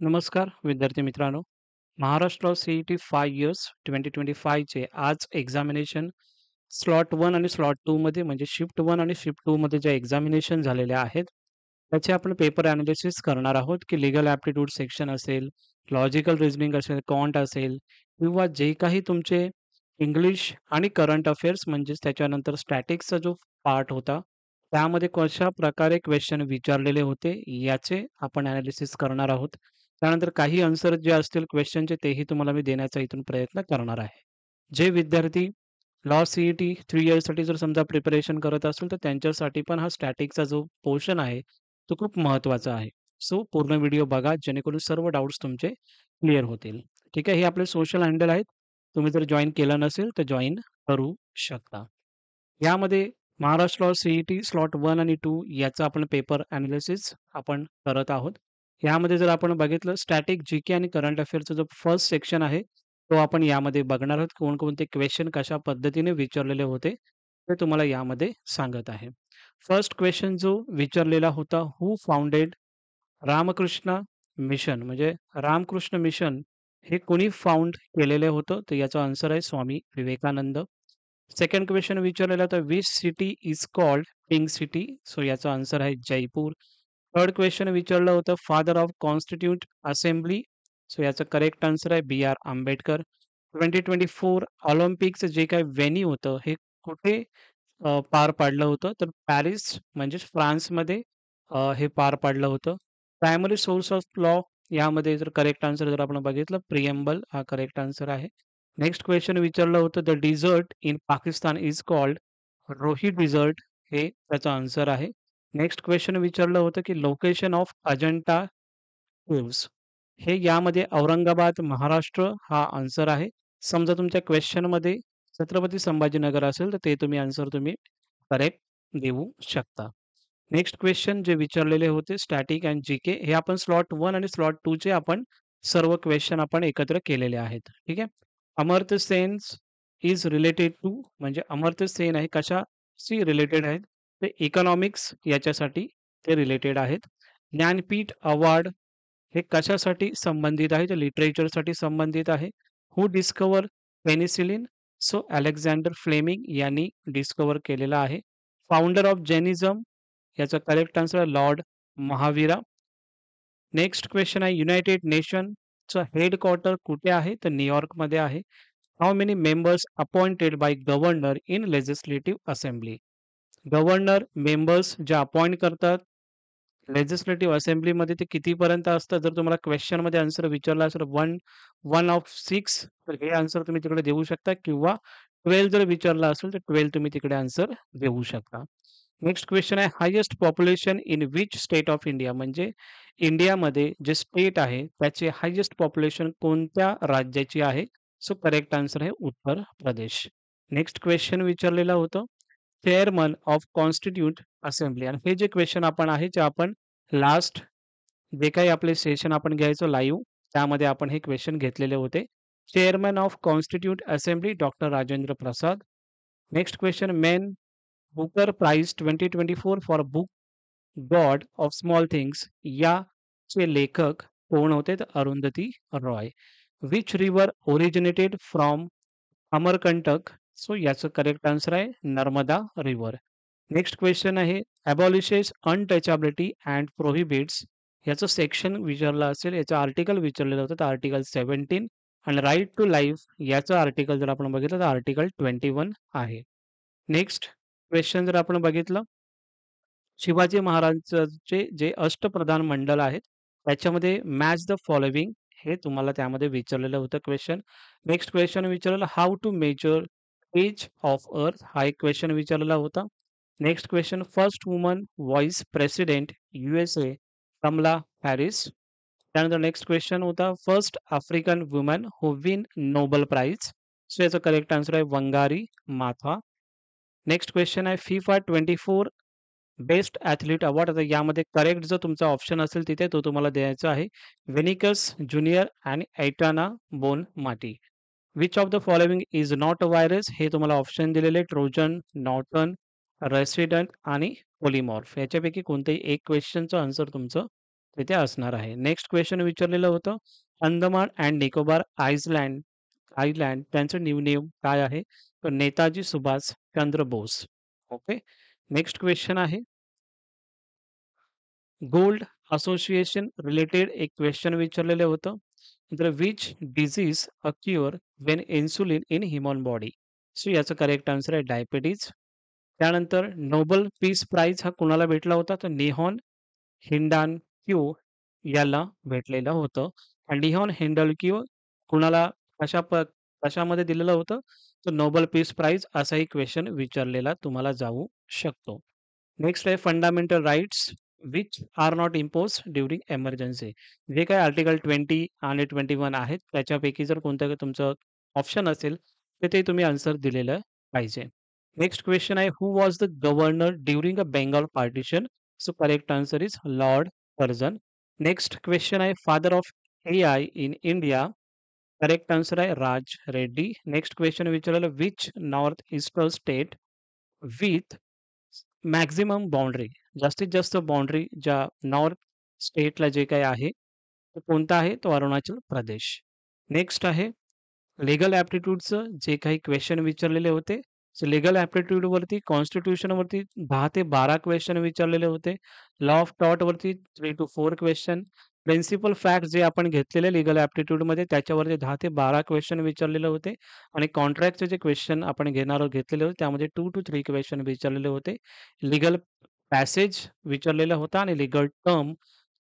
नमस्कार विद्यार्थी मित्रांनो. महाराष्ट्र सी-ई-टी 5 इयर्स 2025 चे आज एक्झामिनेशन स्लॉट 1 आणि स्लॉट 2 मध्ये म्हणजे शिफ्ट 1 आणि शिफ्ट 2 मध्ये जे एक्झामिनेशन झालेले आहेत, त्याचे आपण पेपर एनालिसिस करणार आहोत, की लीगल ॲप्टिट्यूड सेक्शन असेल, लॉजिकल रिझनिंग असेल, क्वांट असेल किंवा जे काही तुमचे इंग्लिश आणि करंट अफेअर्स म्हणजेच त्याच्यानंतर स्टॅटिक्सचा जो पार्ट होता, त्यामध्ये कशाप्रकारे क्वेश्चन विचारलेले होते, याचे आपण एनालिसिस करणार आहोत. त्यानंतर काही आन्सर जे असतील क्वेश्चनचे तेही तुम्हाला मी देण्याचा इथून प्रयत्न करणार आहे. जे विद्यार्थी लॉ सी-ई-टी 3 इयर्ससाठी जर समजा प्रिपरेशन करत असेल, तर त्यांच्यासाठी पण हा स्टॅटिकचा जो पोर्शन आहे, तो खूप महत्त्वाचा आहे. सो पूर्ण व्हिडिओ बघा, जेणेकरून सर्व डाउट्स तुमचे क्लिअर होतील. ठीक आहे. हे आपले सोशल हँडल आहेत. तुम्ही जर जॉइन केलं नसेल, तर जॉइन करू शकता. यामध्ये महाराष्ट्र सी-ई-टी स्लॉट 1 आणि 2 याचा आपण पेपर एनालिसिस आपण करत आहोत. यामध्ये जर आपण बघितलं स्टॅटिक जी-के आणि करंट अफेअरचा जो फर्स्ट सेक्शन आहे, तो आपण यामध्ये बघणार आहोत. कोणकोणते क्वेश्चन कशा पद्धतीने विचारलेले होते, ते तुम्हाला यामध्ये सांगत आहे. फर्स्ट क्वेश्चन जो विचारलेला होता, हू फाउंडेड रामकृष्ण मिशन म्हणजे रामकृष्ण मिशन हे कोणी फाउंड केलेलं होतं? तर याचा आन्सर आहे स्वामी विवेकानंद. सेकंड क्वेश्चन विचारलेला होता, which city is called pink city? So याचा आन्सर आहे जयपूर. थर्ड क्वेश्चन विचारलं होतं, father of constitute assembly? So याचं करेक्ट आन्सर आहे बी. आर. आंबेडकर. 2024 ऑलिम्पिकचं जे काही व्हेन्यू होतं, हे कुठे पार पाडलं होतं? तर पॅरिस म्हणजेच फ्रान्समध्ये हे पार पाडलं होतं. प्रायमरी सोर्स ऑफ लॉ यामध्ये जर करेक्ट आन्सर जर आपण बघितलं, प्रिएम्बल हा करेक्ट आन्सर आहे. नेक्स्ट क्वेश्चन विचारलं होतं, the dessert in Pakistan is called Rohi dessert हे त्याचा आन्सर आहे. नेक्स्ट क्वेश्चन विचारलं होतं, की लोकेशन ऑफ अजंठा केव्हज हे यामध्ये औरंगाबाद, महाराष्ट्र हा आन्सर आहे. समजा तुमच्या क्वेश्चनमध्ये छत्रपती संभाजीनगर असेल, तर ते तुम्ही आन्सर तुम्ही करेक्ट देऊ शकता. नेक्स्ट क्वेश्चन जे विचारलेले होते स्टॅटिक एंड जी-के हे आपण स्लॉट 1 आणि स्लॉट 2 चे आपण सर्व क्वेश्चन आपण एकत्र केलेले आहेत. ठीक आहे. Amartya Sen is related to म्हणजे अमर्त्य सेन आहे कशाशी रिलेटेड आहेत? ते इकॉनॉमिक्स याच्यासाठी ते रिलेटेड आहेत. ज्ञानपीठ अवॉर्ड हे कशासाठी संबंधित आहे? तर लिटरेचरसाठी संबंधित आहे. Who discover penicillin? So Alexander Fleming यांनी डिस्कव्हर केलेला आहे. फाउंडर ऑफ जैनिझम याचा करेक्ट आन्सर आहे लॉर्ड महावीरा. नेक्स्ट क्वेश्चन आहे युनायटेड नेशनचं हेडक्वार्टर कुठे आहे? तर न्यूयॉर्कमध्ये आहे. How many members appointed by governor in legislative assembly? Governor members जे अपॉइंट करतात लेजिस्लेटिव्ह असेंब्लीमध्ये ते कितीपर्यंत असतं? जर तुम्हाला क्वेश्चनमध्ये आन्सर विचारला असेल 1 ऑफ 6 तर हे आन्सर तुम्ही तिकडे देऊ शकता किंवा 12 जर विचारला असेल तर 12 तुम्ही तिकडे आन्सर देऊ शकता. नेक्स्ट क्वेश्चन आहे highest population in which state of India? म्हणजे इंडियामध्ये जे स्टेट आहे त्याचे हायेस्ट पॉप्युलेशन कोणत्या राज्याची आहे? सो करेक्ट आन्सर आहे उत्तर प्रदेश. नेक्स्ट क्वेश्चन विचारलेलं होतं चेअरमन ऑफ कॉन्स्टिट्यूट असेंब्ली आणि हे जे क्वेश्चन आपण आहे जे आपण लास्ट जे काही आपले सेशन आपण घ्यायचो लाईव्ह त्यामध्ये आपण हे क्वेश्चन घेतलेले होते. Chairman of constitute assembly doctor Rajendra Prasad. Next question Man Booker prize 2024 for book God of Small Things याचे लेखक कोण होते? तर Arundhati Roy. Which river originated from Amarkantak? So याचं करेक्ट आन्सर आहे नर्मदा रिव्हर. नेक्स्ट क्वेश्चन आहे अबॉलिशेस अनटचॅबिलिटी अँड प्रोहिबिट्स याचं सेक्शन विचारलं असेल, याचं आर्टिकल विचारलेलं होतं तर आर्टिकल 17 आणि राइट टू लाईफ याचं आर्टिकल जर आपण बघितलं तर आर्टिकल 21 आहे. नेक्स्ट क्वेश्चन जर आपण बघितलं शिवाजी महाराजांचे जे अष्टप्रधान मंडळ आहेत, त्याच्यामध्ये मॅच द फॉलोइंग हे तुम्हाला त्यामध्ये विचारलेलं होतं क्वेश्चन. नेक्स्ट क्वेश्चन विचारलेलं how to measure age of earth हा एक क्वेश्चन विचारलेला होता. Next question first woman vice president USA Kamala Harris. त्यानंतर नेक्स्ट क्वेश्चन होता first African woman who win Nobel prize. So याचा करेक्ट आन्सर आहे वंगारी माथा. नेक्स्ट क्वेश्चन आहे FIFA 24 best athlete award. आता यामध्ये करेक्ट जो तुमचा ऑप्शन असेल तिथे तो तुम्हाला द्यायचा आहे. व्हिनिकस ज्युनियर आणि ऐटाना बोन माटी. Which of the following is not a virus? हे तुम्हाला ऑप्शन दिलेले ट्रोजन, नॉर्टन, रेसिडेंट आणि पोलिमॉर्फ. याच्यापैकी कोणतेही एक क्वेश्चनचं आन्सर तुमचं तिथे असणार आहे. नेक्स्ट क्वेशन विचारलेलं होतं, अंदमान अँड निकोबार आयलँड त्यांचं न्यू नेम काय आहे? तर Netaji Subhash Chandra Bose. Okay. Next question आहे, गोल्ड असोसिएशन रिलेटेड एक क्वेशन विचारलेलं होतं. तर which disease occur when insulin in human body? So याचं करेक्ट आन्सर आहे डायबिटीज. त्यानंतर नोबेल पीस प्राइज हा कुणाला भेटला होता? तर निहॉन हिंडाल्को याला भेटलेलं होतं. आणि निहॉन हिंडाल्को कुणाला कशा प कशामध्ये दिलेलं होतं? तर नोबेल पीस प्राइज असाही क्वेशन विचारलेला तुम्हाला जाऊ शकतो. नेक्स्ट आहे fundamental rights which are not imposed during emergency. जे काही आर्टिकल 20 आणि 21 आहेत, त्याच्यापैकी जर कोणतं तुमचं ऑप्शन असेल, तर ते तुम्ही आन्सर दिलेलं पाहिजे. नेक्स्ट क्वेशन आहे, who was the governor during a Bengal partition? So correct answer is lord Curzon. Next question आहे, father of AI in India? Correct answer आहे राज रेड्डी. नेक्स्ट क्वेशन विचारलेलं, which north eastern state with maximum boundary, जास्तीत जास्त boundary ज्या north स्टेटला जे काही आहे, तो कोणता आहे? तो अरुणाचल प्रदेश. नेक्स्ट आहे लीगल ॲप्टिट्यूडचं जे काही क्वेशन विचारलेले होते. सो लीगल ॲप्टिट्यूडवरती, कॉन्स्टिट्यूशनवरती 10 ते 12 क्वेशन विचारलेले होते. लॉ ऑफ टॉटवरती 3 to 4 क्वेशन. प्रिन्सिपल फॅक्ट्स जे आपण घेतलेले लीगल ॲप्टिट्यूडमध्ये त्याच्यावरती 10 ते 12 क्वेशन विचारलेले होते. आणि कॉन्ट्रॅक्टचे जे क्वेशन आपण घेतलेले होते त्यामध्ये 2 to 3 क्वेशन विचारलेले होते. लीगल पॅसेज विचारलेला होता आणि लीगल टर्म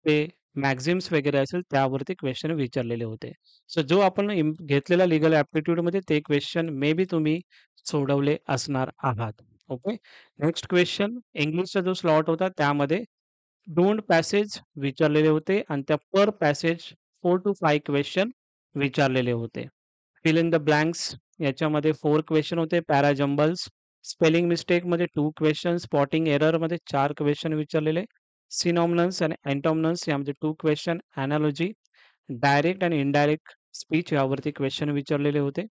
ते मॅक्सिम्स वगैरे असेल त्यावरती क्वेशन विचारलेले होते. सो जो आपण घेतलेला लीगल ॲप्टिट्यूडमध्ये ते क्वेशन मे बी तुम्ही सोडवले असणार आहात. ओके. नेक्स्ट क्वेशन इंग्लिशचा जो स्लॉट होता त्यामध्ये 2 पॅसेज विचारलेले होते आणि त्या पर पॅसेज 4 to 5 क्वेशन विचारलेले होते. फिल इन द ब्लँक्स याच्यामध्ये 4 क्वेशन होते. पॅरा जंबल्स, स्पेलिंग मिस्टेकमध्ये 2 क्वेशन, स्पॉटिंग एररमध्ये 4 क्वेशन विचारलेले. सिनॉनिम्स आणि अँटोनिम्स यामध्ये 2 क्वेशन, एनालॉजी, डायरेक्ट आणि इनडायरेक्ट स्पीच यावरती क्वेशन विचारलेले होते.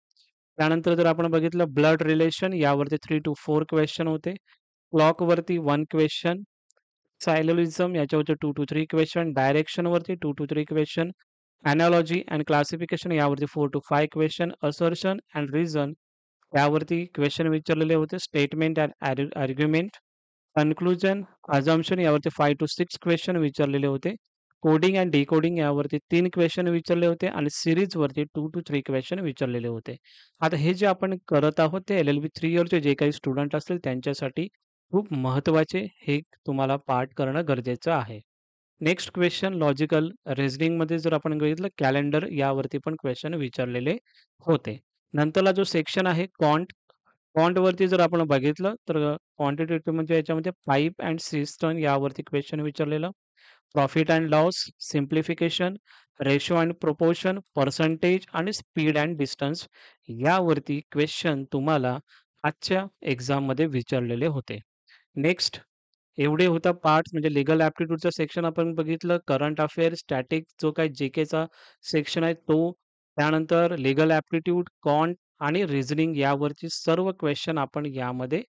त्यानंतर जर आपण बघितलं ब्लड रिलेशन यावरती 3 to 4 क्वेशन होते. क्लॉकवरती 1 क्वेशन, सायलोलिझम याच्यावरती 2 to 3 क्वेशन, डायरेक्शनवरती 2 to 3 question, analogy and classification यावरती 4 to 5 question, assertion and reason यावरती क्वेशन विचारलेले होते. Statement and argument, conclusion, assumption यावरती 5 to 6 क्वेशन विचारलेले होते. कोडिंग अँड डिकोडिंग यावरती 3 क्वेशन विचारले होते आणि सीरीजवरती 2 to 3 क्वेशन विचारलेले होते. आता हे जे आपण करत आहोत ते एल-एल-बी 3 इयरचे जे काही स्टुडंट असतील त्यांच्यासाठी खूप महत्त्वाचे हे तुम्हाला पाठ करणं गरजेचं आहे. नेक्स्ट क्वेशन लॉजिकल रिझनिंगमध्ये जर आपण बघितलं कॅलेंडर यावरती पण क्वेशन विचारलेले होते. नंतरला जो सेक्शन आहे क्वांटवरती जर आपण बघितलं तर क्वांटिटेटिव्ह म्हणजे याच्यामध्ये पाईप अँड सिस्टम यावरती क्वेशन विचारलेलं. Profit and loss, simplification, ratio and proportion, percentage आणि स्पीड अँड डिस्टन्स यावरती क्वेशन तुम्हाला आजच्या एक्झाममध्ये विचारलेले होते. नेक्स्ट एवढे होता पार्ट्स म्हणजे लीगल ॲप्टिट्यूडचं सेक्शन आपण बघितलं. करंट अफेअर, स्टॅटिक जो काही जी-केचा सेक्शन आहे तो. त्यानंतर लीगल ॲप्टिट्यूड, क्वांट आणि रिझनिंग यावरची सर्व क्वेशन आपण यामध्ये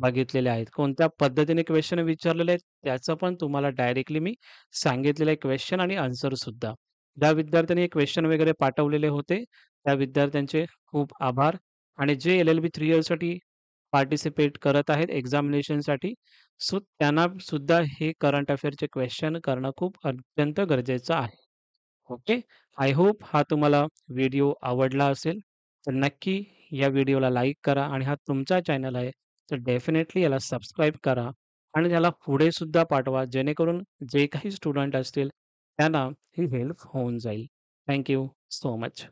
बघितलेले आहेत. कोणत्या पद्धतीने क्वेशन विचारलेले आहेत त्याचं पण तुम्हाला डायरेक्टली मी सांगितलेलं आहे क्वेशन आणि आन्सर सुद्धा. ज्या विद्यार्थ्यांनी क्वेशन वगैरे पाठवलेले होते, त्या विद्यार्थ्यांचे खूप आभार. आणि जे एल-एल-बी 3 इयर्ससाठी पार्टिसिपेट करत आहेत एक्झामिनेशनसाठी, सो त्यांना सुद्धा हे करंट अफेअरचे क्वेश्चन करणं खूप अत्यंत गरजेचं आहे. ओके. आय होप हा तुम्हाला व्हिडिओ आवडला असेल. तर नक्की या व्हिडिओला लाईक करा आणि हा तुमचा चॅनल आहे, तर डेफिनेटली याला सबस्क्राईब करा आणि याला पुढे सुद्धा पाठवा, जेणेकरून जे काही स्टुडंट असतील त्यांना ही हेल्प होऊन जाईल. Thank so much.